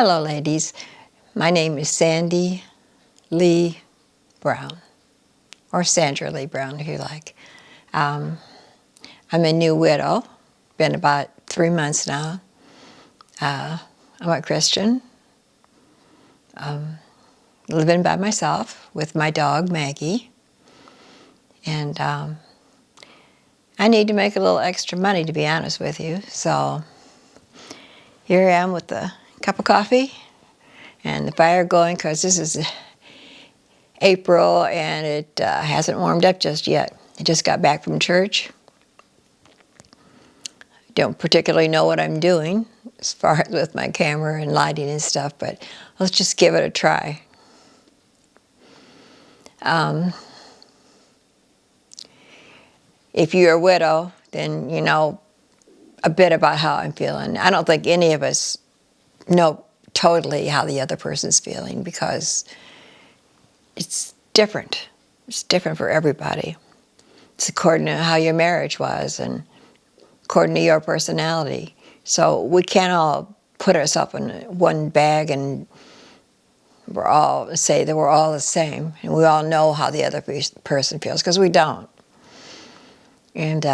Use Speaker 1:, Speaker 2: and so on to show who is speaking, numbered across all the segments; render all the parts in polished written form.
Speaker 1: Hello, ladies. My name is Sandy Lee Brown, or Sandra Lee Brown, if you like. I'm a new widow, been about 3 months now. I'm a Christian, living by myself with my dog, Maggie. And I need to make a little extra money, to be honest with you. So here I am with a cup of coffee and the fire going, because this is April and it hasn't warmed up just yet. I just got back from church. Don't particularly know what I'm doing as far as with my camera and lighting and stuff, but let's just give it a try. If you're a widow, then you know a bit about how I'm feeling. I don't think any of us know totally how the other person's feeling, because it's different. It's different for everybody. It's according to how your marriage was and according to your personality. So we can't all put ourselves in one bag and we're all say that we're all the same and we all know how the other person feels, because we don't. And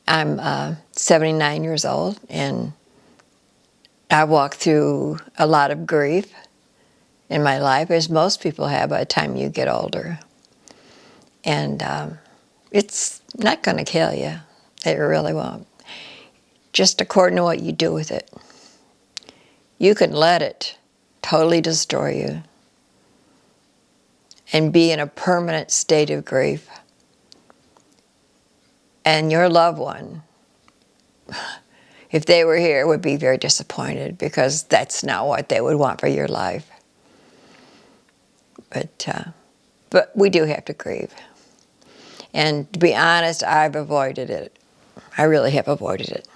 Speaker 1: I'm 79 years old, and I walked through a lot of grief in my life, as most people have by the time you get older. And it's not going to kill you. It really won't. Just according to what you do with it. You can let it totally destroy you and be in a permanent state of grief. And your loved one, if they were here, would be very disappointed, because that's not what they would want for your life. But we do have to grieve. And to be honest, I've avoided it. I really have avoided it.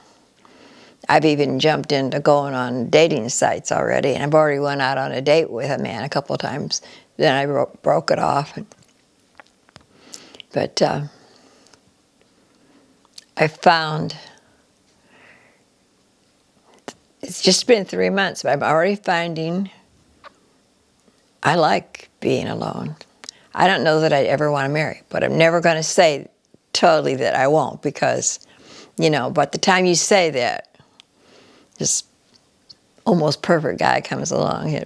Speaker 1: I've even jumped into going on dating sites already, and I've already went out on a date with a man a couple of times. Then I broke it off. But I found, it's just been 3 months, but I'm already finding I like being alone. I don't know that I'd ever want to marry, but I'm never going to say totally that I won't, because, you know, by the time you say that, this almost perfect guy comes along.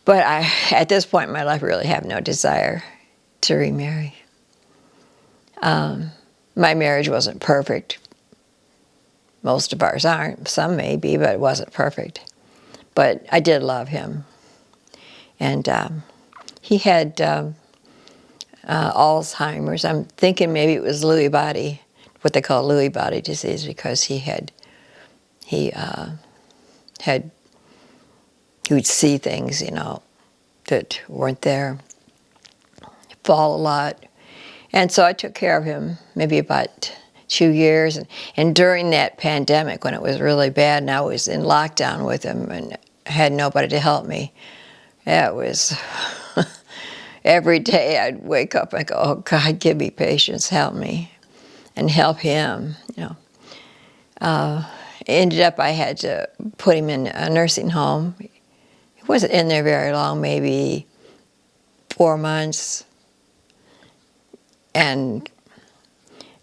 Speaker 1: But I, at this point in my life, really have no desire to remarry. My marriage wasn't perfect. Most of ours aren't. Some may be, but it wasn't perfect. But I did love him. And he had Alzheimer's. I'm thinking maybe it was Lewy body, what they call Lewy body disease, because he would see things, you know, that weren't there, fall a lot. And so I took care of him maybe about 2 years. And during that pandemic, when it was really bad, and I was in lockdown with him and had nobody to help me, it was every day I'd wake up and go, oh, God, give me patience, help me, and help him, you know. Ended up I had to put him in a nursing home. He wasn't in there very long, maybe 4 months. And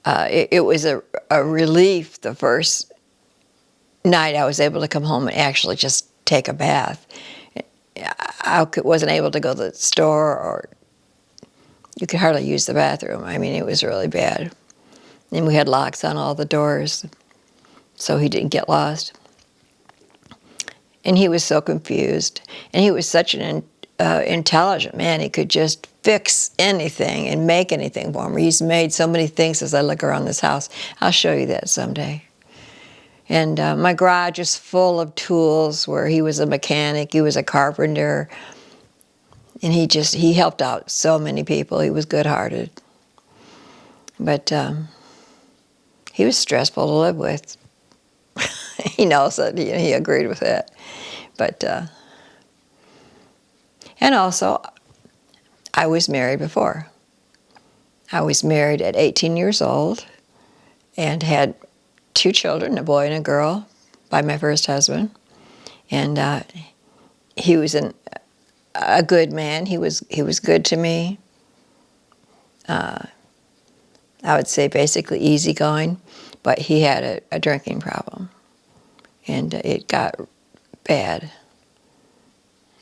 Speaker 1: it was a relief the first night I was able to come home and actually just take a bath. I wasn't able to go to the store, or you could hardly use the bathroom. I mean, it was really bad. And we had locks on all the doors, so he didn't get lost. And he was so confused. And he was such an intelligent man. He could just fix anything and make anything for me. He's made so many things as I look around this house. I'll show you that someday. And my garage is full of tools, where he was a mechanic, he was a carpenter, and he helped out so many people. He was good-hearted. But he was stressful to live with. He knows that, he agreed with that. But, and also, I was married before. I was married at 18 years old and had 2 children, a boy and a girl. by my first husband, and he was a good man. He was good to me. I would say basically easygoing, but he had a drinking problem, and it got bad.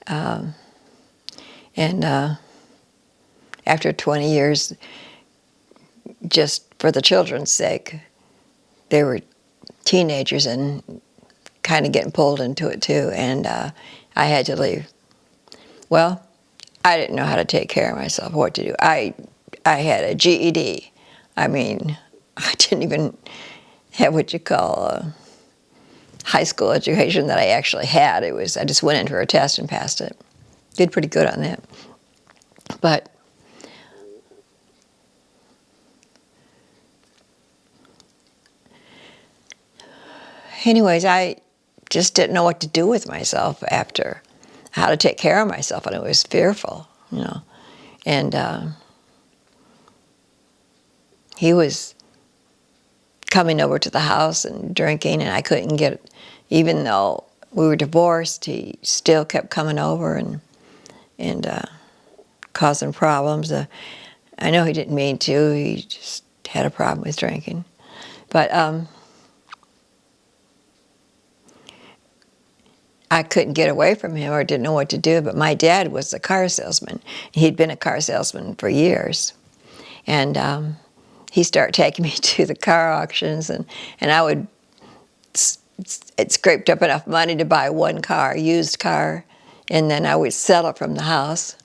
Speaker 1: And after 20 years, just for the children's sake, they were teenagers and kind of getting pulled into it too, and I had to leave. Well, I didn't know how to take care of myself, what to do. I had a GED. I mean, I didn't even have what you call a high school education that I actually had. I just went in for a test and passed it. Did pretty good on that. But anyways, I just didn't know what to do with myself after, how to take care of myself, and it was fearful, And he was coming over to the house and drinking, and I couldn't get, even though we were divorced, he still kept coming over and causing problems. I know he didn't mean to. He just had a problem with drinking. But I couldn't get away from him or didn't know what to do. But my dad was a car salesman. He'd been a car salesman for years. And he started taking me to the car auctions, and I would scraped up enough money to buy one car, a used car, and then I would sell it from the house.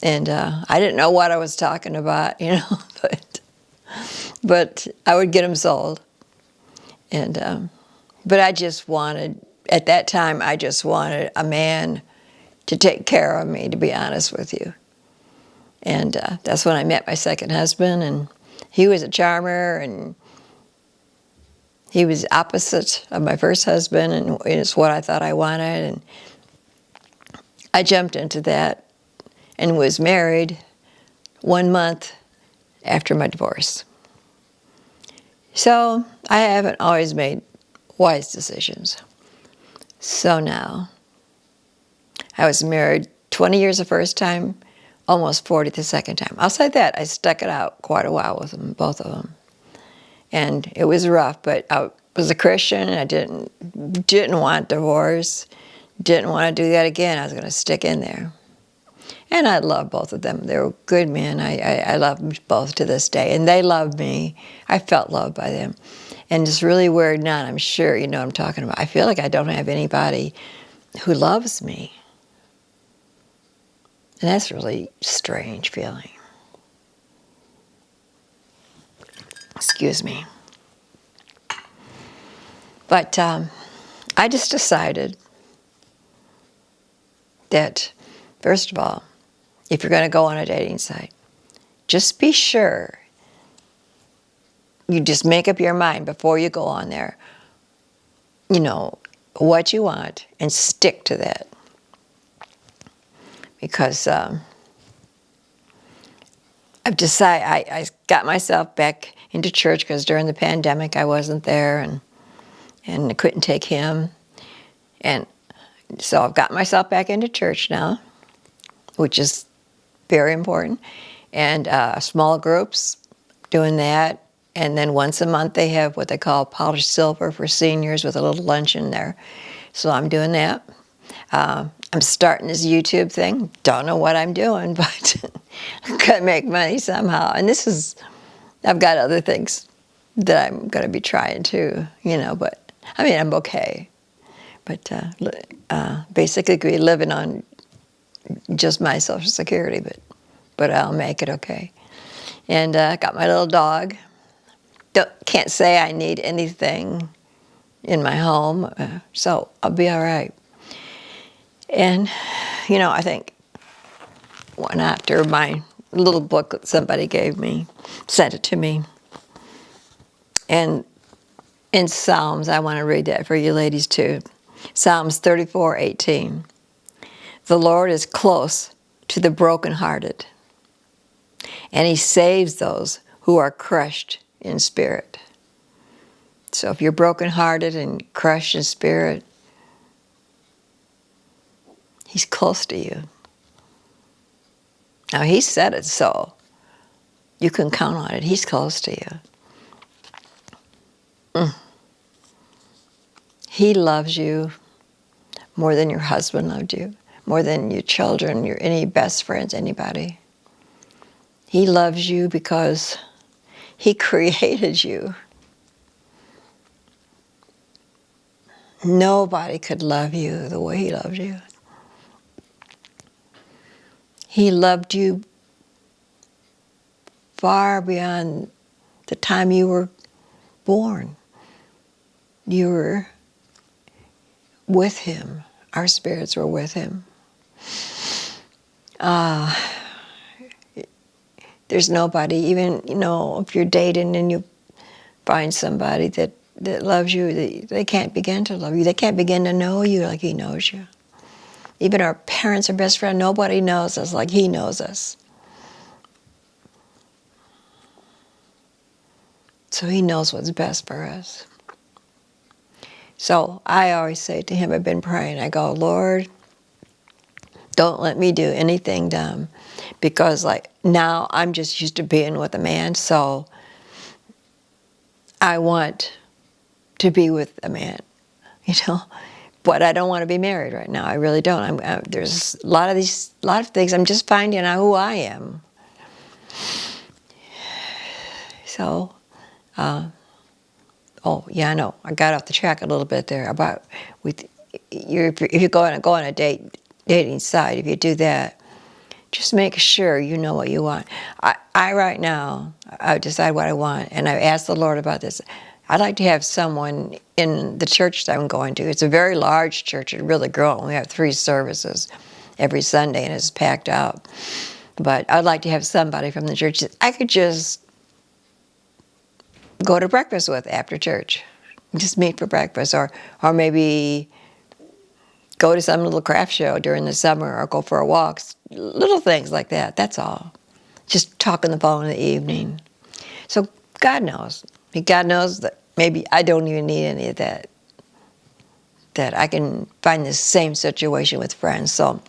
Speaker 1: And I didn't know what I was talking about, but I would get them sold. And but I just wanted, at that time, I just wanted a man to take care of me, to be honest with you. And that's when I met my second husband, and he was a charmer, and he was opposite of my first husband, and it's what I thought I wanted. And I jumped into that and was married 1 month after my divorce. So I haven't always made wise decisions. So now, I was married 20 years the first time, almost 40 the second time. I'll say that. I stuck it out quite a while with them, both of them. And it was rough, but I was a Christian, and I didn't want divorce, didn't want to do that again. I was going to stick in there. And I love both of them. They were good men. I love them both to this day. And they loved me. I felt loved by them. And it's really weird now, and I'm sure you know what I'm talking about. I feel like I don't have anybody who loves me. And that's a really strange feeling. Excuse me. But I just decided that, first of all, if you're going to go on a dating site, just be sure you just make up your mind before you go on there, what you want, and stick to that. Because I've decided, I got myself back into church because during the pandemic I wasn't there, and I couldn't take him. And so I've got myself back into church now, which is very important. And small groups, doing that. And then once a month they have what they call polished silver for seniors with a little luncheon there. So I'm doing that. I'm starting this YouTube thing. Don't know what I'm doing, but I'm going to make money somehow. And I've got other things that I'm going to be trying to, but I mean, I'm okay. But basically living on just my Social Security, but I'll make it okay. And I got my little dog. Can't say I need anything in my home, so I'll be all right. And, I think one after my little book that somebody gave me, sent it to me. And in Psalms, I want to read that for you ladies too. Psalms 34:18. The Lord is close to the brokenhearted, and he saves those who are crushed in spirit. So if you're brokenhearted and crushed in spirit, He's close to you. Now, He said it, so you can count on it. He's close to you. He loves you more than your husband loved you, more than your children, your any best friends, anybody. He loves you because He created you. Nobody could love you the way He loves you. He loved you far beyond the time you were born. You were with Him. Our spirits were with Him. There's nobody, even, if you're dating and you find somebody that loves you, they can't begin to love you. They can't begin to know you like He knows you. Even our parents or best friend, nobody knows us like He knows us. So He knows what's best for us. So I always say to Him, I've been praying, I go, Lord, don't let me do anything dumb. Because now I'm just used to being with a man, so I want to be with a man, But I don't want to be married right now. I really don't. There's a lot of things. I'm just finding out who I am. So, I know. I got off the track a little bit there about if you go on a dating site. If you do that, just make sure you know what you want. I right now, I decide what I want, and I asked the Lord about this. I'd like to have someone in the church that I'm going to. It's a very large church. It's really growing. We have 3 services every Sunday, and it's packed out. But I'd like to have somebody from the church that I could just go to breakfast with after church. Just meet for breakfast, or maybe go to some little craft show during the summer, or go for a walk. Little things like that, that's all. Just talk on the phone in the evening. So God knows. God knows that maybe I don't even need any of that. That I can find the same situation with friends. So,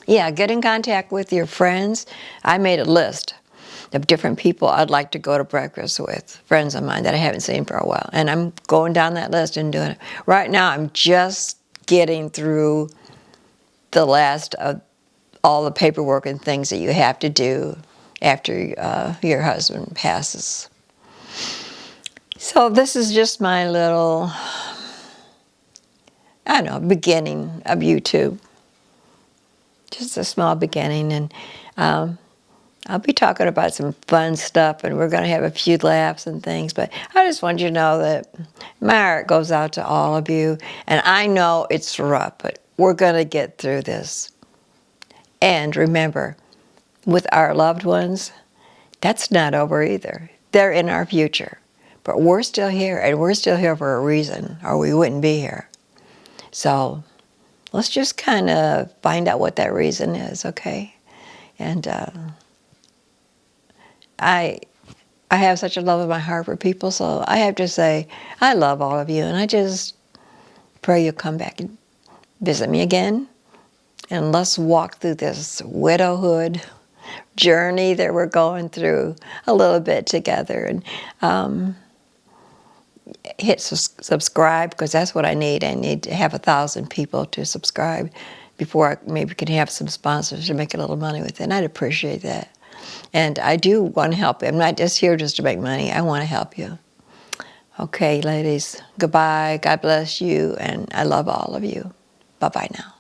Speaker 1: yeah, get in contact with your friends. I made a list of different people I'd like to go to breakfast with, friends of mine that I haven't seen for a while. And I'm going down that list and doing it. Right now, I'm just getting through the last of all the paperwork and things that you have to do after your husband passes. So this is just my little, beginning of YouTube. Just a small beginning. And I'll be talking about some fun stuff, and we're going to have a few laughs and things. But I just want you to know that my heart goes out to all of you. And I know it's rough, but we're going to get through this. And remember, with our loved ones, that's not over either. They're in our future. But we're still here, and we're still here for a reason, or we wouldn't be here. So let's just kind of find out what that reason is, okay? And I have such a love in my heart for people, so I have to say I love all of you, and I just pray you'll come back and visit me again, and let's walk through this widowhood journey that we're going through a little bit together. And hit subscribe, because that's what I need. I need to have 1,000 people to subscribe before I maybe can have some sponsors to make a little money with it. And I'd appreciate that. And I do want to help you. I'm not just here just to make money. I want to help you. Okay, ladies, goodbye. God bless you, and I love all of you. Bye-bye now.